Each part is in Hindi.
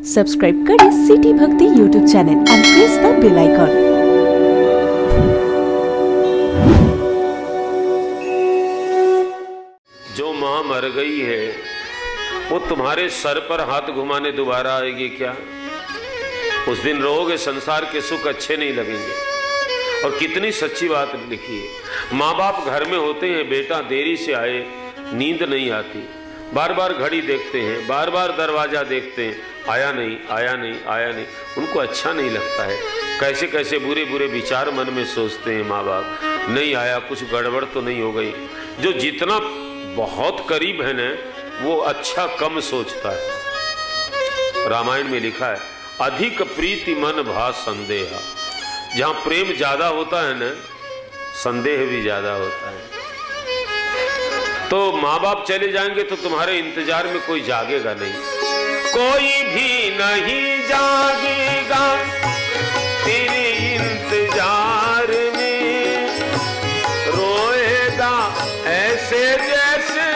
सब्सक्राइब करें city Bhakti YouTube channel and press the bell icon. जो माँ मर गई है वो तुम्हारे सर पर हाथ घुमाने दोबारा आएगी क्या? उस दिन रोगे, संसार के सुख अच्छे नहीं लगेंगे। और कितनी सच्ची बात लिखी है। माँ बाप घर में होते हैं, बेटा देरी से आए, नींद नहीं आती, बार बार घड़ी देखते हैं, बार बार दरवाजा देखते हैं, आया नहीं आया नहीं आया नहीं, उनको अच्छा नहीं लगता है। कैसे कैसे बुरे बुरे विचार मन में सोचते हैं माँ बाप, नहीं आया, कुछ गड़बड़ तो नहीं हो गई। जो जितना बहुत करीब है ना, वो अच्छा कम सोचता है। रामायण में लिखा है, अधिक प्रीति मन भा संदेह। जहां प्रेम ज्यादा होता है ना, संदेह भी ज्यादा होता है। तो माँ बाप चले जाएंगे तो तुम्हारे इंतजार में कोई जागेगा नहीं, कोई भी नहीं जागेगा तेरे इंतजार में। रोएगा ऐसे जैसे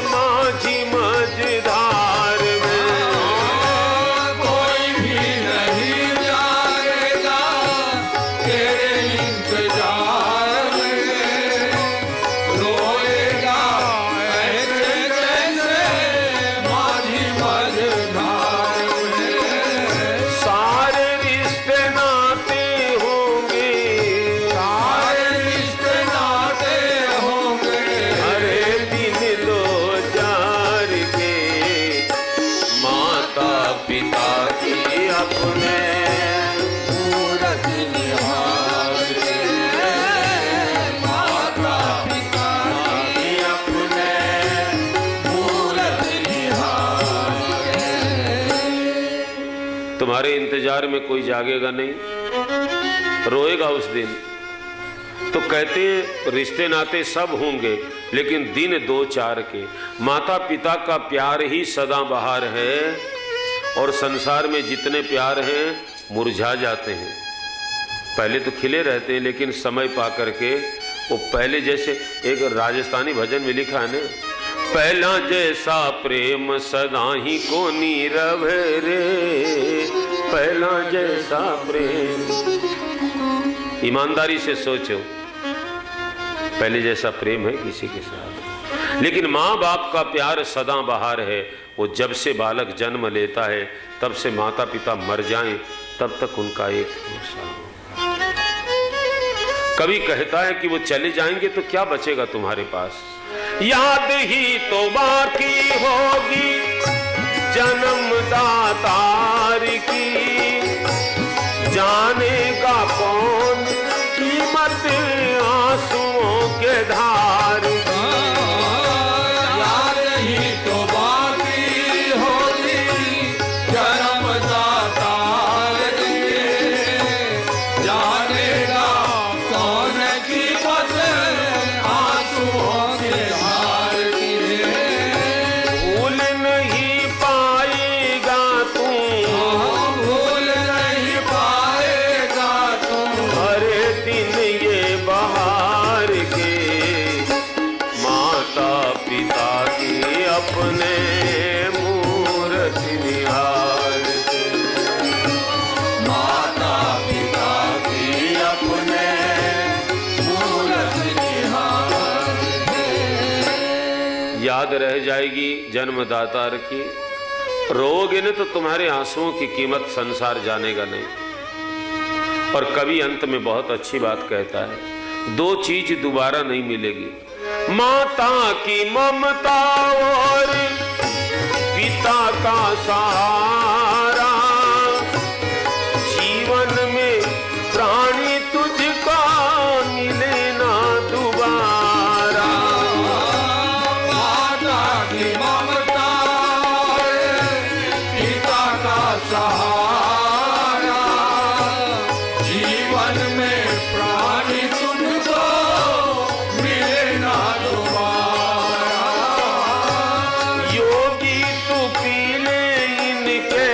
माझी मझधार में। कोई भी नहीं जाएगा तेरे इंतजार में। रोएगा ऐसे जैसे माझी मझधार में। सारे रिश्ते नाते होंगे, सारे रिश्ते नाते होंगे। हरे दिन लो जार के, माता पिता की अपने मूरत निहार के। माता पिता की अपने मूरत निहार के। तुम्हारे इंतजार में कोई जागेगा नहीं, रोएगा उस दिन। तो कहते हैं रिश्ते नाते सब होंगे, लेकिन दिन दो चार के। माता पिता का प्यार ही सदा बहार है, और संसार में जितने प्यार हैं मुरझा जाते हैं। पहले तो खिले रहते हैं, लेकिन समय पा करके वो पहले जैसे, एक राजस्थानी भजन में लिखा है ना, पहला जैसा प्रेम सदा ही को नीरव रे, पहला जैसा प्रेम। ईमानदारी से सोचो, पहले जैसा प्रेम है किसी के साथ? लेकिन माँ बाप का प्यार सदा बहार है। वो जब से बालक जन्म लेता है, तब से माता पिता मर जाएं, तब तक उनका एक नुकसान। कभी कहता है कि वो चले जाएंगे तो क्या बचेगा तुम्हारे पास? याद ही तो बाकी होगी जन्मदातार की, जानेगा कौन कीमत आंसुओं के धार की। याद ही तो बाकी होगी जन्मदाता की, जानेगा कौन कीमत आंसुओं के धार की। भूल नहीं पाएगा तू, भूल नहीं पाएगा तुम। हरे दिन ये बहार के, माता पिता की अपने मूरत निहार के। माता पिता की अपने मूरत निहार के। याद रह जाएगी जन्मदातार की। रोगे न तो तुम्हारे आंसुओं की कीमत संसार जानेगा नहीं। और कवि अंत में बहुत अच्छी बात कहता है, दो चीज दोबारा नहीं मिलेगी, माता की ममता और पिता का सहारा। जीवन में प्राणी तुझका मिले ना दोबारा। माता की ममता पिता का सहारा। जीवन में प्राणी तुझको मिले ना दोबारा। योगी तू पी ले इनके,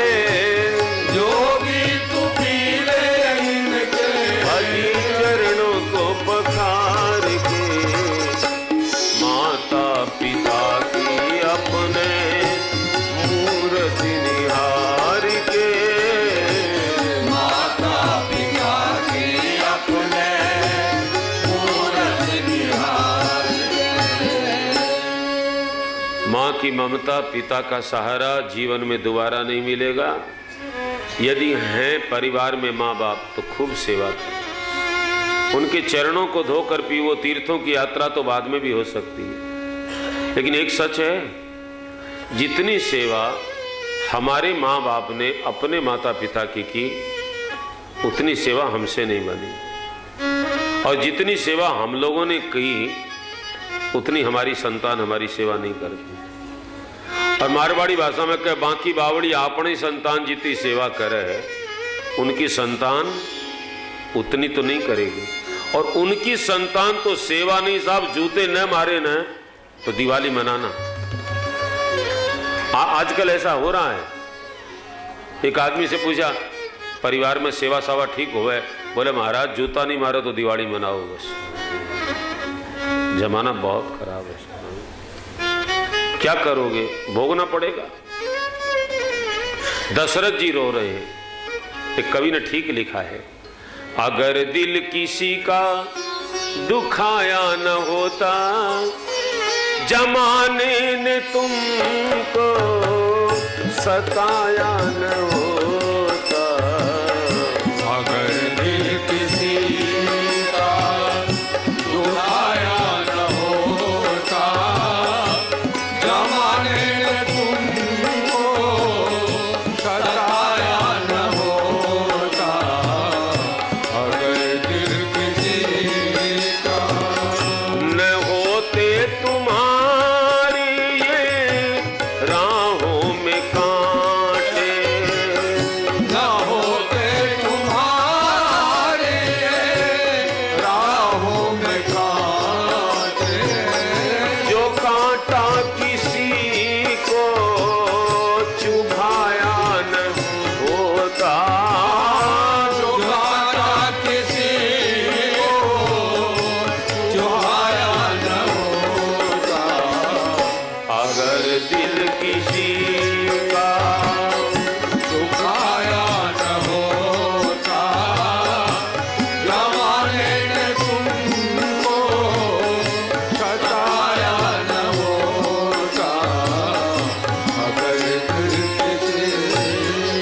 योगी तू पी ले इनके। भली चरणों को पखार के, माता पिता की अपने मूरत निहार की ममता, पिता का सहारा जीवन में दोबारा नहीं मिलेगा। यदि हैं परिवार में माँ बाप तो खूब सेवा करें, उनके चरणों को धोकर पीवो। तीर्थों की यात्रा तो बाद में भी हो सकती है, लेकिन एक सच है, जितनी सेवा हमारे माँ बाप ने अपने माता पिता की उतनी सेवा हमसे नहीं बनी, और जितनी सेवा हम लोगों ने की उतनी हमारी संतान हमारी सेवा नहीं करती। और मारवाड़ी भाषा में कहे, बाकी बावड़ी आपने संतान जितनी सेवा करे है, उनकी संतान उतनी तो नहीं करेगी। और उनकी संतान तो सेवा नहीं साहब, जूते न मारे न तो दिवाली मनाना। आजकल ऐसा हो रहा है। एक आदमी से पूछा, परिवार में सेवा सावा ठीक हो गए? बोले महाराज जूता नहीं मारो तो दिवाली मनाओ बस। जमाना बहुत खराब है, क्या करोगे, भोगना पड़ेगा। दशरथ जी रो रहे हैं। एक कवि ने ठीक लिखा है, अगर दिल किसी का दुखाया न होता, जमाने ने तुमको सताया न होता। अगर दिल किसी का दुखाया न होता, जमाने ने तुमको सताया न होता। अगर दिल किसी का न होते तुम्हारी ये राहों में कांटे, न होते तुम्हारे राहों में कांटे, जो कांटा किसी को चुभाया न होता, जो कांटा किसी को चुभाया न होता। अगर दिल किसी का दुखाया न होता, जमाने ने तुमको सताया न होता। अगर दिल किसी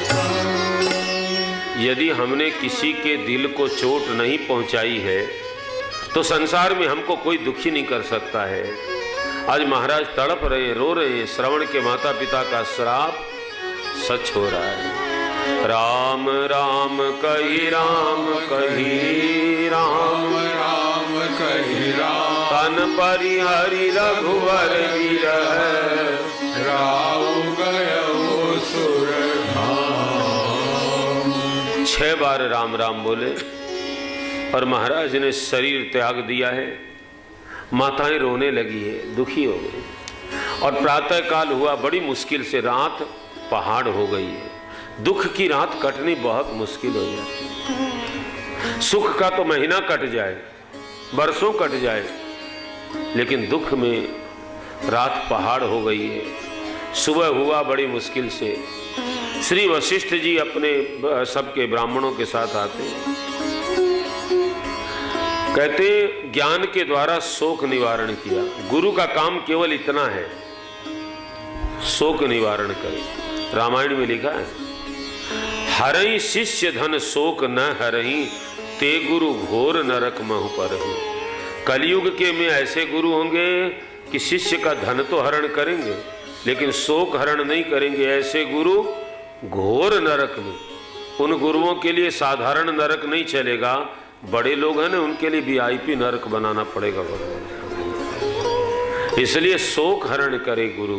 का यदि हमने किसी के दिल को चोट नहीं पहुंचाई है तो संसार में हमको कोई दुखी नहीं कर सकता है। आज महाराज तड़प रहे हैं, रो रहे हैं, श्रवण के माता पिता का श्राप सच हो रहा है। राम राम कही राम कही राम, राम कही राम, तन परिहरि रघुवर गिरह, राव गयो सुर धाम। 6 बार राम राम बोले और महाराज ने शरीर त्याग दिया है। माताएं रोने लगी है, दुखी हो गई। और प्रातः काल हुआ, बड़ी मुश्किल से रात पहाड़ हो गई है। दुख की रात कटनी बहुत मुश्किल हो जाती है। सुख का तो महीना कट जाए, बरसों कट जाए, लेकिन दुख में रात पहाड़ हो गई है। सुबह हुआ बड़ी मुश्किल से। श्री वशिष्ठ जी अपने सबके ब्राह्मणों के साथ आते, कहते ज्ञान के द्वारा शोक निवारण किया। गुरु का काम केवल इतना है, शोक निवारण करे। रामायण में लिखा है, हरई शिष्य धन शोक न हरही, ते गुरु घोर नरक महु परहि। कलयुग के में ऐसे गुरु होंगे कि शिष्य का धन तो हरण करेंगे लेकिन शोक हरण नहीं करेंगे। ऐसे गुरु घोर नरक में। उन गुरुओं के लिए साधारण नरक नहीं चलेगा, बड़े लोग हैं ना, उनके लिए VIP नरक बनाना पड़ेगा भगवान। इसलिए शोक हरण करे गुरु,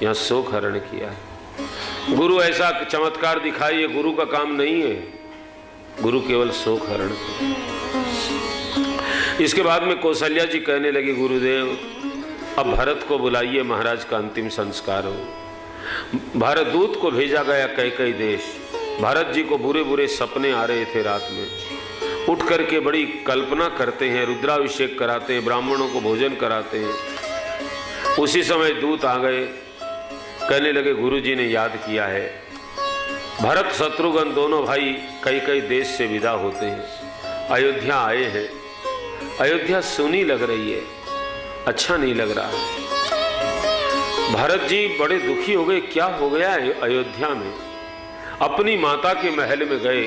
यहाँ शोक हरण किया है। गुरु ऐसा चमत्कार दिखाई, ये गुरु का काम नहीं है। गुरु केवल शोक हरण करे। इसके बाद में कौशल्या जी कहने लगी, गुरुदेव अब भरत को बुलाइए, महाराज का अंतिम संस्कार हो। भारत दूत को भेजा गया कई देश। भरत जी को बुरे बुरे सपने आ रहे थे रात में। उठ करके बड़ी कल्पना करते हैं, रुद्राभिषेक कराते हैं, ब्राह्मणों को भोजन कराते हैं। उसी समय दूत आ गए, कहने लगे गुरुजी ने याद किया है। भरत शत्रुघ्न दोनों भाई कई देश से विदा होते हैं, अयोध्या आए हैं। अयोध्या सुनी लग रही है, अच्छा नहीं लग रहा है। भरत जी बड़े दुखी हो गए, क्या हो गया अयोध्या में। अपनी माता के महल में गए,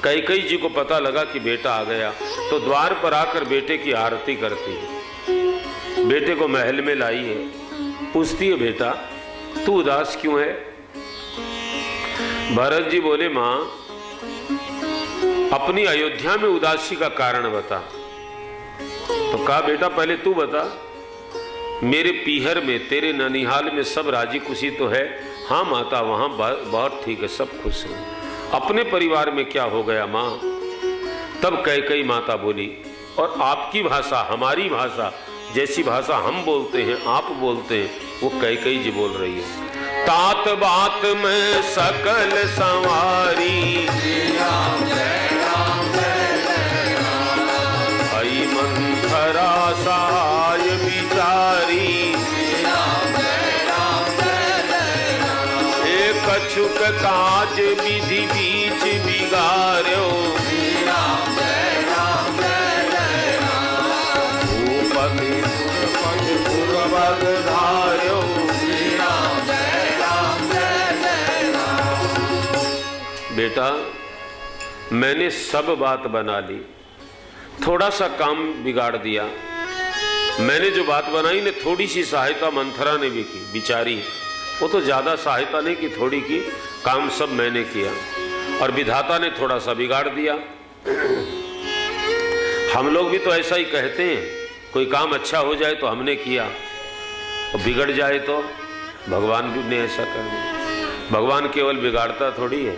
कैकेयी जी को पता लगा कि बेटा आ गया, तो द्वार पर आकर बेटे की आरती करती है, बेटे को महल में लाई है, पूछती है बेटा तू उदास क्यों है। भरत जी बोले मां अपनी अयोध्या में उदासी का कारण बता। तो कहा बेटा पहले तू बता, मेरे पीहर में तेरे ननिहाल में सब राजी खुशी तो है। हाँ माता वहां बहुत ठीक है, सब खुश हैं। अपने परिवार में क्या हो गया मां। तब कैकेयी माता बोली और आपकी भाषा हमारी भाषा जैसी भाषा हम बोलते हैं आप बोलते हैं, वो कैकेयी जी बोल रही है। तात बात में सकल संवारी, आई मंथरा सहाय विचारी, एक कछुक काज विधि बीच बिगाड़ो, धार्यो। बेटा मैंने सब बात बना ली, थोड़ा सा काम बिगाड़ दिया। मैंने जो बात बनाई ने थोड़ी सी सहायता मंथरा ने भी की, बिचारी वो तो ज्यादा सहायता नहीं की, थोड़ी की, काम सब मैंने किया और विधाता ने थोड़ा सा बिगाड़ दिया। हम लोग भी तो ऐसा ही कहते हैं, कोई काम अच्छा हो जाए तो हमने किया और बिगड़ जाए तो भगवान भी ने ऐसा कर दिया। भगवान केवल बिगाड़ता थोड़ी है।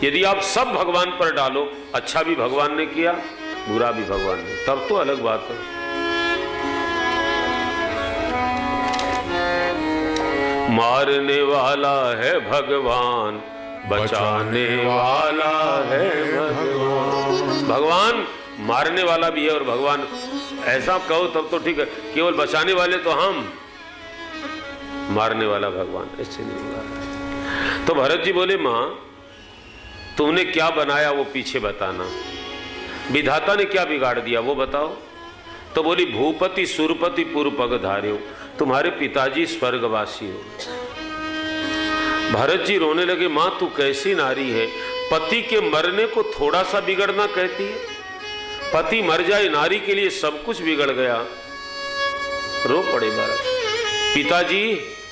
यदि आप सब भगवान पर डालो, अच्छा भी भगवान ने किया बुरा भी भगवान ने, तब तो अलग बात है। मारने वाला है भगवान, बचाने वाला है भगवान। भगवान मारने वाला भी है और भगवान, ऐसा कहो तब तो ठीक है, केवल बचाने वाले तो हम, मारने वाला भगवान, ऐसे नहीं होगा। तो भरत जी बोले मां तुमने क्या बनाया वो पीछे बताना, विधाता ने क्या बिगाड़ दिया वो बताओ। तो बोली भूपति सुरपति पूर्व पग धार्यो, तुम्हारे पिताजी स्वर्गवासी हो। भरत जी रोने लगे, मां तू कैसी नारी है, पति के मरने को थोड़ा सा बिगड़ना कहती है। पति मर जाए नारी के लिए सब कुछ बिगड़ गया। रो पड़े भरत, पिताजी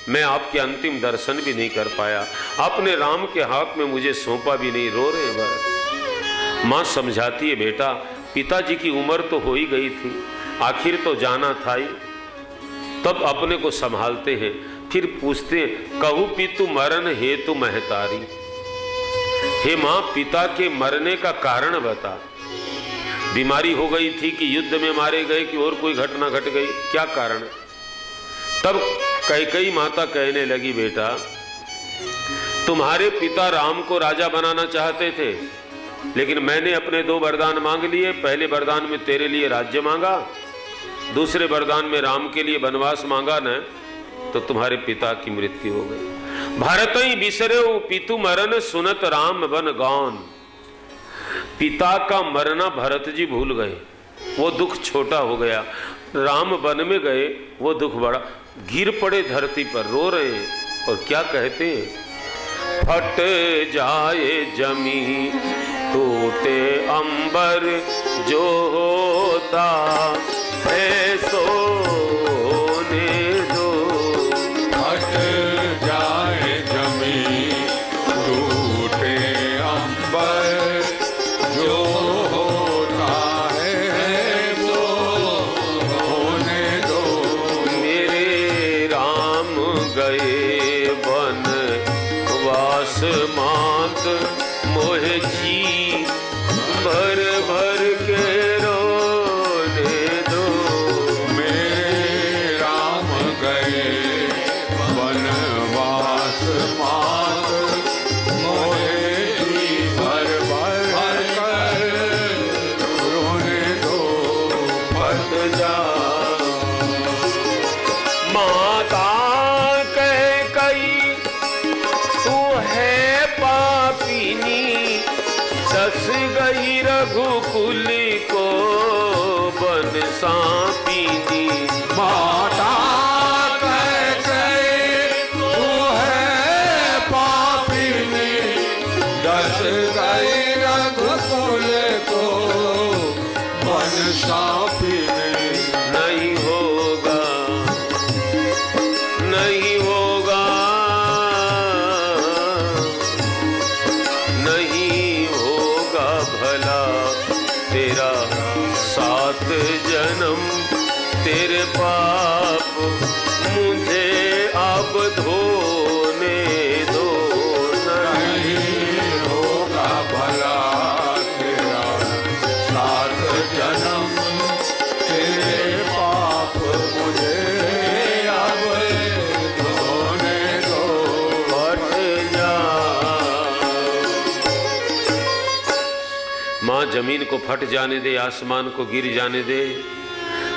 मैं आपके अंतिम दर्शन भी नहीं कर पाया, आपने राम के हाथ में मुझे सौंपा भी नहीं। रो रहे भरत। मां समझाती है बेटा पिताजी की उम्र तो हो ही गई थी, आखिर तो जाना था ही। तब अपने को संभालते हैं, फिर पूछते हैं कहू पितु मरण हेतु महतारी, हे मां पिता के मरने का कारण बता। बीमारी हो गई थी कि युद्ध में मारे गए कि और कोई घटना घट गई, क्या कारण। तब कैकेयी माता कहने लगी बेटा तुम्हारे पिता राम को राजा बनाना चाहते थे, लेकिन मैंने अपने 2 वरदान मांग लिए। पहले वरदान में तेरे लिए राज्य मांगा, दूसरे वरदान में राम के लिए वनवास मांगा न, तो तुम्हारे पिता की मृत्यु हो गई। भारत ही बिसरे पितु मरण सुनत राम बन गौन। पिता का मरना भरत जी भूल गए, वो दुख छोटा हो गया। राम वन में गए, वो दुख बड़ा। गिर पड़े धरती पर, रो रहे हैं और क्या कहते हैं, फट जाए जमी टूटे अंबर जो होता है सोने दो। फट जाए जमी टूटे अंबर जो होता है सो होने दो। मेरे राम गए वन वास मात मोह जी भर भर के रोने दो। मेरे राम गए वनवास मात मोहे जी भर भर कर रोने दो। फट जा माता कैकेयी तू है पापिनी, दस गई रघु दस गई रघुकुल को वन सापिनी। नहीं होगा, नहीं होगा, नहीं होगा भला तेरा 7 जन्म। तेरे पाप मुझे अब धोने दो। नहीं होगा भला तेरा 7 जन्म। तेरे पाप मुझे अब धोने दो। हट जा। माँ जमीन को फट जाने दे, आसमान को गिर जाने दे।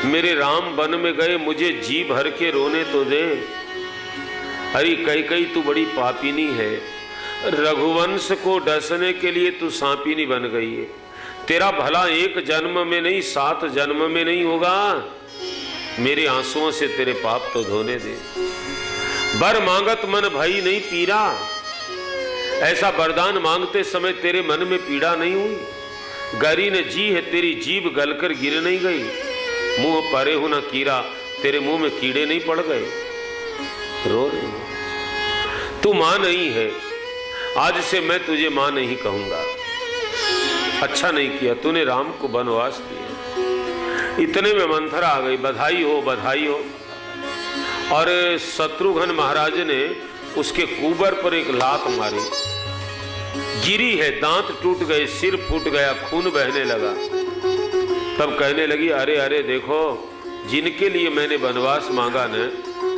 मेरे राम वन में गए, मुझे जी भर के रोने तो दे। अरे कई तू बड़ी पापिनी है, रघुवंश को डसने के लिए तू सांपिनी बन गई है। तेरा भला 1 जन्म में नहीं 7 जन्म में नहीं होगा। मेरे आंसुओं से तेरे पाप तो धोने दे। वर मांगत मन भई नहीं पीरा। ऐसा वरदान मांगते समय तेरे मन में पीड़ा नहीं हुई? गरी ने जी है, तेरी जीभ गलकर गिर नहीं गई? मुंह परे हो ना कीड़ा, तेरे मुंह में कीड़े नहीं पड़ गए? रो रही तू मां नहीं है। आज से मैं तुझे मां नहीं कहूंगा। अच्छा नहीं किया तूने राम को वनवास दिया। इतने में मंथरा आ गई, बधाई हो बधाई हो। और शत्रुघ्न महाराज ने उसके कुबर पर एक लात मारी, गिरी है, दांत टूट गए, सिर फूट गया, खून बहने लगा। तब कहने लगी, अरे अरे देखो, जिनके लिए मैंने वनवास मांगा न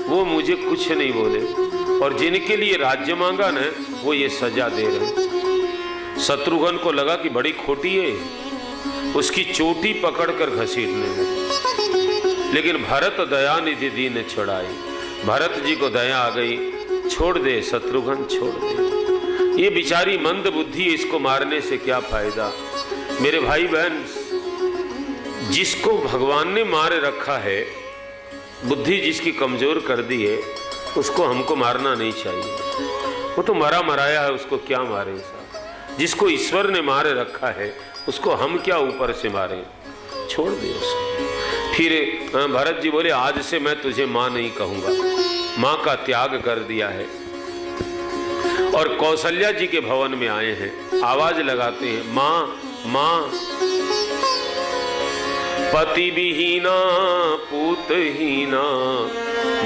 वो मुझे कुछ नहीं बोले, और जिनके लिए राज्य मांगा न वो ये सजा दे रहे। शत्रुघ्न को लगा कि बड़ी खोटी है, उसकी चोटी पकड़कर घसीटने लगे। लेकिन भरत दयानिधि दी ने छुड़ाई। भरत जी को दया आ गई, छोड़ दे शत्रुघ्न, छोड़ दे, ये बेचारी मंद बुद्धि है, इसको मारने से क्या फायदा। मेरे भाई बहन, जिसको भगवान ने मार रखा है, बुद्धि जिसकी कमजोर कर दी है, उसको हमको मारना नहीं चाहिए। वो तो मरा मराया है, उसको क्या मारे साहब। जिसको ईश्वर ने मार रखा है उसको हम क्या ऊपर से मारे, छोड़ दे उसको। फिर भरत जी बोले, आज से मैं तुझे माँ नहीं कहूंगा, माँ का त्याग कर दिया है। और कौशल्या जी के भवन में आए हैं, आवाज लगाते हैं, माँ माँ। पति विहीना पूतहीना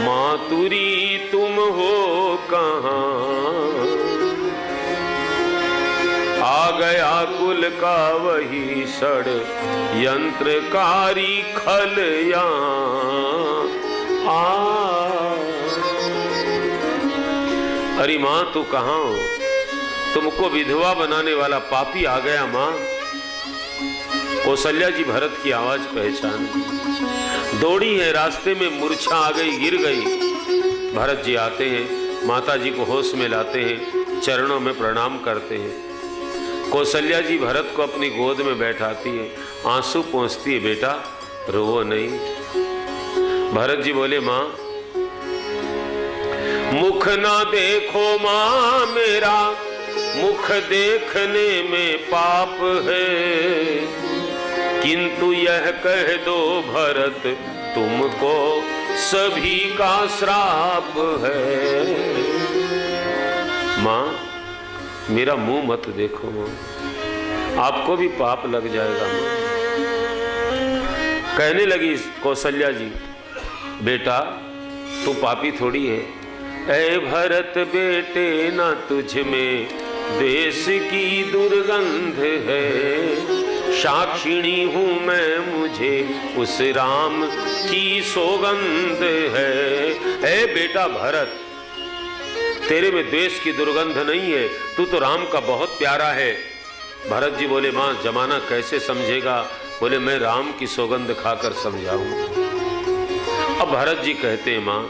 मातुरी तुम हो कहाँ। आ गया कुल का वही सड़ यंत्रकारी खल अरे माँ तू कहाँ हो? तुमको विधवा बनाने वाला पापी आ गया माँ। कौशल्या जी भरत की आवाज पहचान, दौड़ी है, रास्ते में मूर्छा आ गई, गिर गई। भरत जी आते हैं, माता जी को होश में लाते हैं, चरणों में प्रणाम करते हैं। कौशल्या जी भरत को अपनी गोद में बैठाती है, आंसू पोंछती है, बेटा रोवो नहीं। भरत जी बोले, माँ मुख ना देखो माँ मेरा, मुख देखने में पाप है। किंतु यह कह दो भरत तुमको सभी का श्राप है। माँ मेरा मुंह मत देखो माँ, आपको भी पाप लग जाएगा माँ। कहने लगी कौशल्या जी, बेटा तू पापी थोड़ी है। ऐ भरत बेटे ना तुझ में देश की दुर्गंध है। साक्षिणी हूँ मैं, मुझे उस राम की सौगंध है। ऐ बेटा भरत, तेरे में द्वेष की दुर्गंध नहीं है, तू तो राम का बहुत प्यारा है। भरत जी बोले, माँ जमाना कैसे समझेगा? बोले, मैं राम की सौगंध खाकर समझाऊं। अब भरत जी कहते हैं, माँ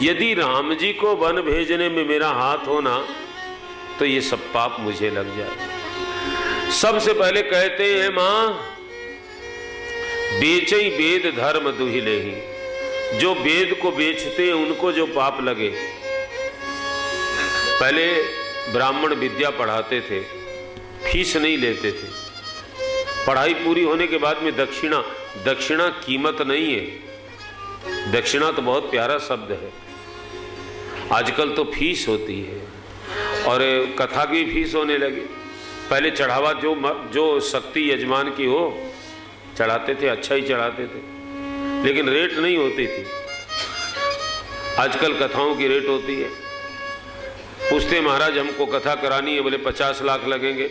यदि राम जी को वन भेजने में मेरा हाथ हो ना, तो ये सब पाप मुझे लग जाए। सबसे पहले कहते हैं, माँ बेचई वेद धर्म दुहिले ही, जो वेद को बेचते हैं उनको जो पाप लगे। पहले ब्राह्मण विद्या पढ़ाते थे, फीस नहीं लेते थे। पढ़ाई पूरी होने के बाद में दक्षिणा कीमत नहीं है। दक्षिणा तो बहुत प्यारा शब्द है, आजकल तो फीस होती है और कथा की फीस होने लगी। पहले चढ़ावा जो शक्ति यजमान की हो चढ़ाते थे, अच्छा ही चढ़ाते थे, लेकिन रेट नहीं होती थी। आजकल कथाओं की रेट होती है। पूछते महाराज हमको कथा करानी है, बोले 50 लाख लगेंगे।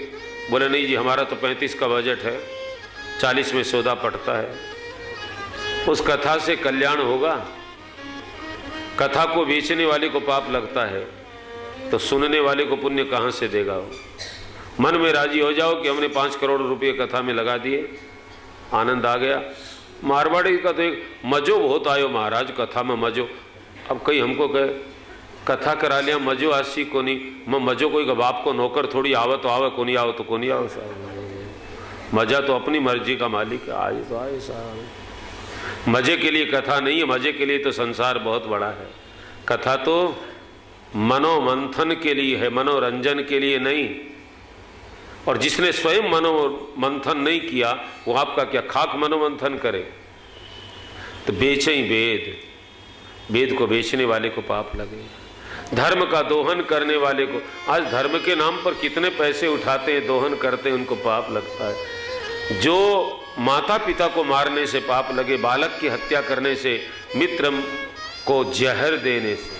बोले नहीं जी हमारा तो 35 का बजट है, 40 में सौदा पड़ता है। उस कथा से कल्याण होगा? कथा को बेचने वाले को पाप लगता है तो सुनने वाले को पुण्य कहाँ से देगा वो? मन में राजी हो जाओ कि हमने 5 करोड़ रुपये कथा में लगा दिए, आनंद आ गया। मारवाड़ी का तो एक मजो बहुत आयो महाराज, कथा में मजो। अब कहीं हमको कहे कथा करा लिया मजो आसी को नहीं, मैं मजो कोई का बाप को नौकर थोड़ी आवे तो आवे, को नहीं आवे तो को नहीं आवे साहब। मजा तो अपनी मर्जी का मालिक है, आए तो आए साहब। मजे के लिए कथा नहीं है, मजे के लिए तो संसार बहुत बड़ा है। कथा तो मनोमंथन के लिए है, मनोरंजन के लिए नहीं। और जिसने स्वयं मनोमंथन नहीं किया वो आपका क्या खाक मनोमंथन करे? तो बेचे ही वेद को बेचने वाले को पाप लगे। धर्म का दोहन करने वाले को, आज धर्म के नाम पर कितने पैसे उठाते हैं, दोहन करते हैं, उनको पाप लगता है। जो माता पिता को मारने से पाप लगे, बालक की हत्या करने से, मित्र को जहर देने से,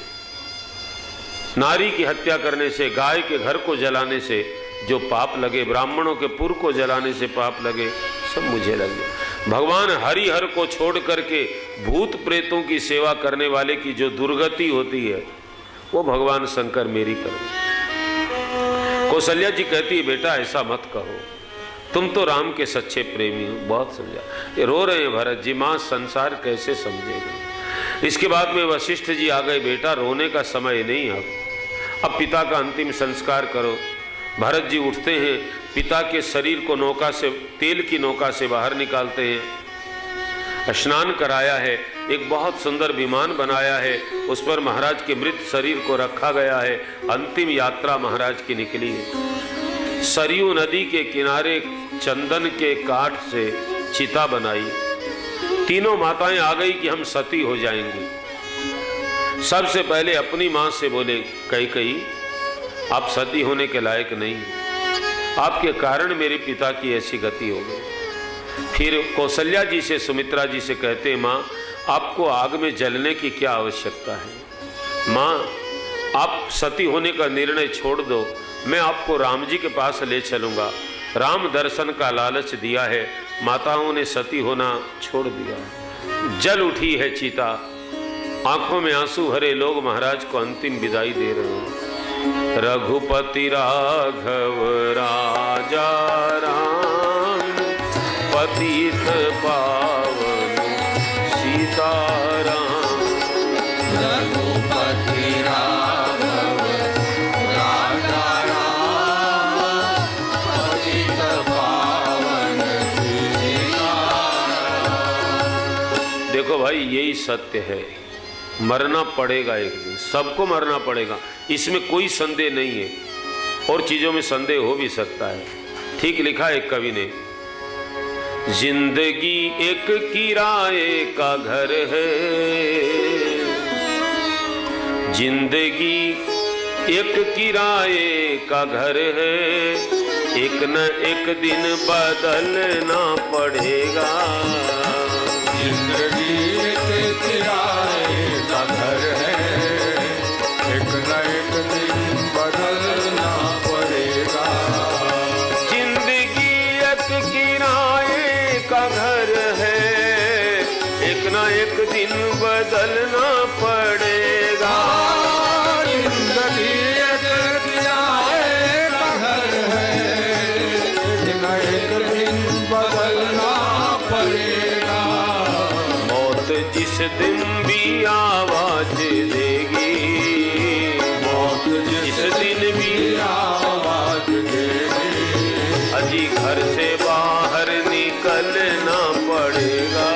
नारी की हत्या करने से, गाय के घर को जलाने से जो पाप लगे, ब्राह्मणों के पुर को जलाने से पाप लगे, सब मुझे लगे। भगवान हरिहर को छोड़ करके भूत प्रेतों की सेवा करने वाले की जो दुर्गति होती है वो भगवान शंकर मेरी कर। कौशल्या जी कहती है बेटा ऐसा मत कहो, तुम तो राम के सच्चे प्रेमी हो। बहुत समझा, ये रो रहे हैं भरत जी, मां संसार कैसे समझेगा। इसके बाद में वशिष्ठ जी आ गए, बेटा रोने का समय नहीं, अब पिता का अंतिम संस्कार करो। भरत जी उठते हैं, पिता के शरीर को नौका से, तेल की नौका से बाहर निकालते हैं, स्नान कराया है, एक बहुत सुंदर विमान बनाया है, उस पर महाराज के मृत शरीर को रखा गया है। अंतिम यात्रा महाराज की निकली है। सरयू नदी के किनारे चंदन के काठ से चिता बनाई, तीनों माताएं आ गई कि हम सती हो जाएंगी। सबसे पहले अपनी मां से बोले कई आप सती होने के लायक नहीं, आपके कारण मेरे पिता की ऐसी गति हो गई। फिर कौशल्या जी से, सुमित्रा जी से कहते मां आपको आग में जलने की क्या आवश्यकता है, मां आप सती होने का निर्णय छोड़ दो, मैं आपको राम जी के पास ले चलूंगा। राम दर्शन का लालच दिया है, माताओं ने सती होना छोड़ दिया। जल उठी है चिता, आंखों में आंसू भरे लोग महाराज को अंतिम विदाई दे रहे हैं। रघुपति राघव राजा राम, पतित पावन सीताराम। रघुपति राघव राजा राम, पतित पावन सीताराम। देखो भाई यही सत्य है, मरना पड़ेगा एक दिन, सबको मरना पड़ेगा, इसमें कोई संदेह नहीं है। और चीजों में संदेह हो भी सकता है। ठीक लिखा एक कवि ने, जिंदगी एक किराए का घर है, जिंदगी एक किराए का घर है, एक न एक दिन बदलना पड़ेगा। जिंदगी एक किराए का घर है, एक न एक दिन बदलना पड़ेगा। जिंदगी एक किराए का घर है, एक न एक दिन बदलना पड़ेगा। जिंदगी एक किराए का घर है, एक न एक दिन बदलना पड़ेगा। मौत जिस दिन भी आवाज देगी, मौत जिस दिन भी आवाज देगी, अजी घर से बाहर निकलना पड़ेगा।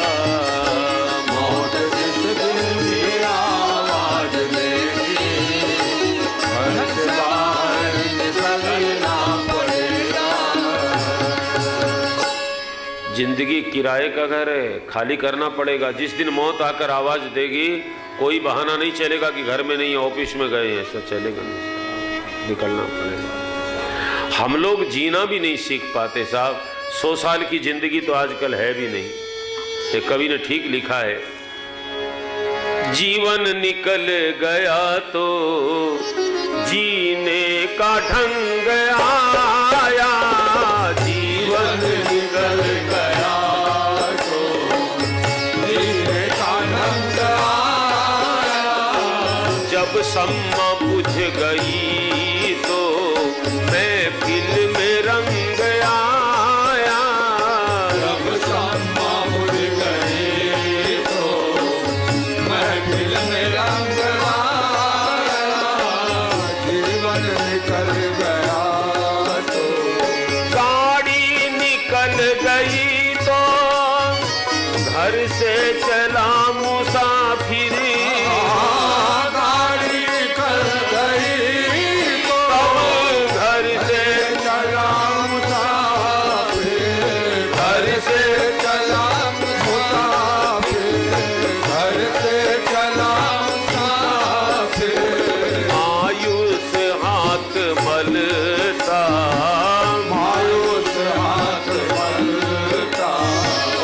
मौत जिस दिन भी आवाज देगी, घर से बाहर जिंदगी किराए का घर है, खाली करना पड़ेगा। जिस दिन मौत आकर आवाज देगी, कोई बहाना नहीं चलेगा कि घर में नहीं, ऑफिस में गए हैं, ऐसा चलेगा नहीं, निकलना पड़ेगा। हम लोग जीना भी नहीं सीख पाते साहब। 100 साल की जिंदगी तो आजकल है भी नहीं। एक कवि ने ठीक लिखा है, जीवन निकल गया तो जीने का ढंग आया, जीवन निकल गया तो जीने का ढंग आया। जब सम्मा बुझ गई तो महफिल में रंग आया, जब सम्मा बुझ गई तो महफिल में रंग आया, जीवन निकल गया तो गाड़ी निकल गई तो घर से चला मुसाफिर, गाड़ी निकल गई तो घर से चला मुसाफिर, घर से चला मुसाफिर, घर से चला मुसाफिर। मायूस हाथ मलता, मायूस हाथ मलता,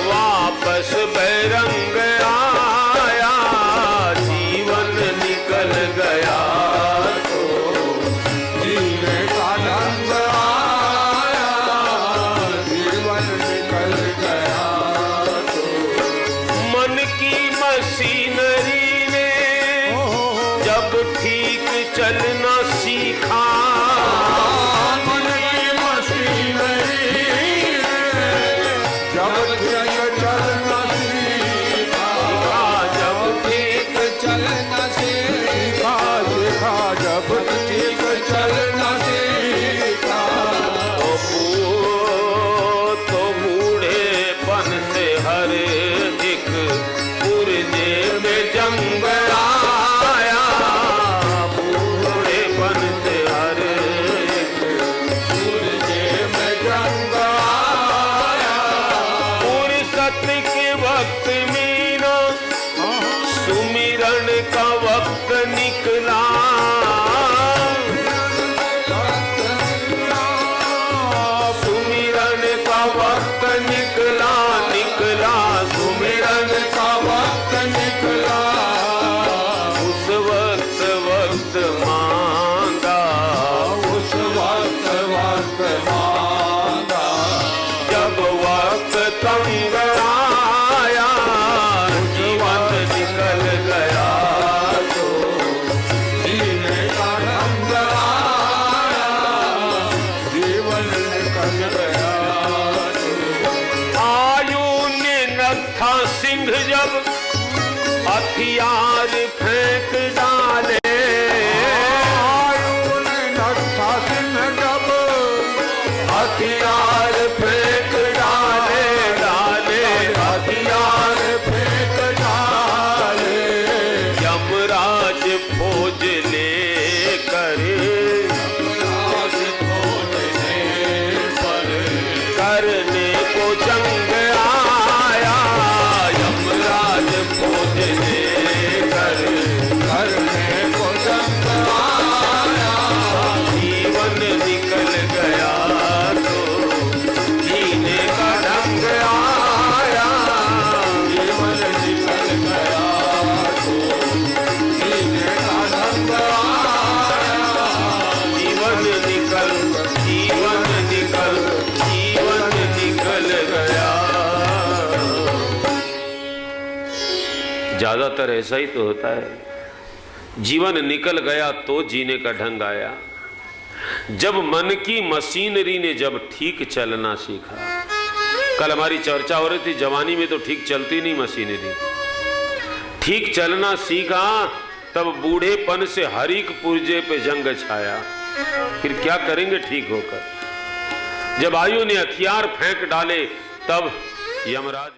वापस बैरंग आया, जीवन निकल गया तो जीने का ढंग आया, जीवन निकल गया तो मन की मशीनरी ने जब ठीक चलना सीखा, मन की मशीनरी जब ठीक चलना सीखा, जब ठीक चलना सीखा, सीखा जब ठीक चलना सीखा, तो बूढ़ेपन से हर एक पुरजे में जंग आया, बूढ़ेपन से हर एक पुरजे में जंग आया, फुर्सत के वक्त मीना सुमिरन का वक्त निकला, सुमिरन का वक्त निकला, निकला सुमिरन का वक्त निकला, उस वक्त वक्त मांगा, उस वक्त वक्त मांगा, जब वक्त तंग आया, जीवन निकल गया तो जीने का ढंग आया, जीवन निकल गया तो आयु ने नत्था सिंह जब हथियार फेंक डाले, आयु ने नत्था सिंह जब हथियार फेंक डाले, डाले हथियार फेंक डाले, यमराज फौज लेकर आज खोजने पर करने को जंग आया, यमराज फौज लेकर करने को जंग आया, जीवन निकल गया तो जीने का ढंग आया, जीवन निकल गया तो जीने का ढंग आया, जीवन निकल, जीवन निकल, जीवन निकल गया। ज्यादातर ऐसा ही तो होता है, जीवन निकल गया तो जीने का ढंग आया। जब मन की मशीनरी ने जब ठीक चलना सीखा, कल हमारी चर्चा हो रही थी, जवानी में तो ठीक चलती नहीं मशीनरी, ठीक चलना सीखा तब बूढ़ेपन से हर एक पुर्जे पे जंग छाया। फिर क्या करेंगे ठीक होकर? जब आयु ने हथियार फेंक डाले तब यमराज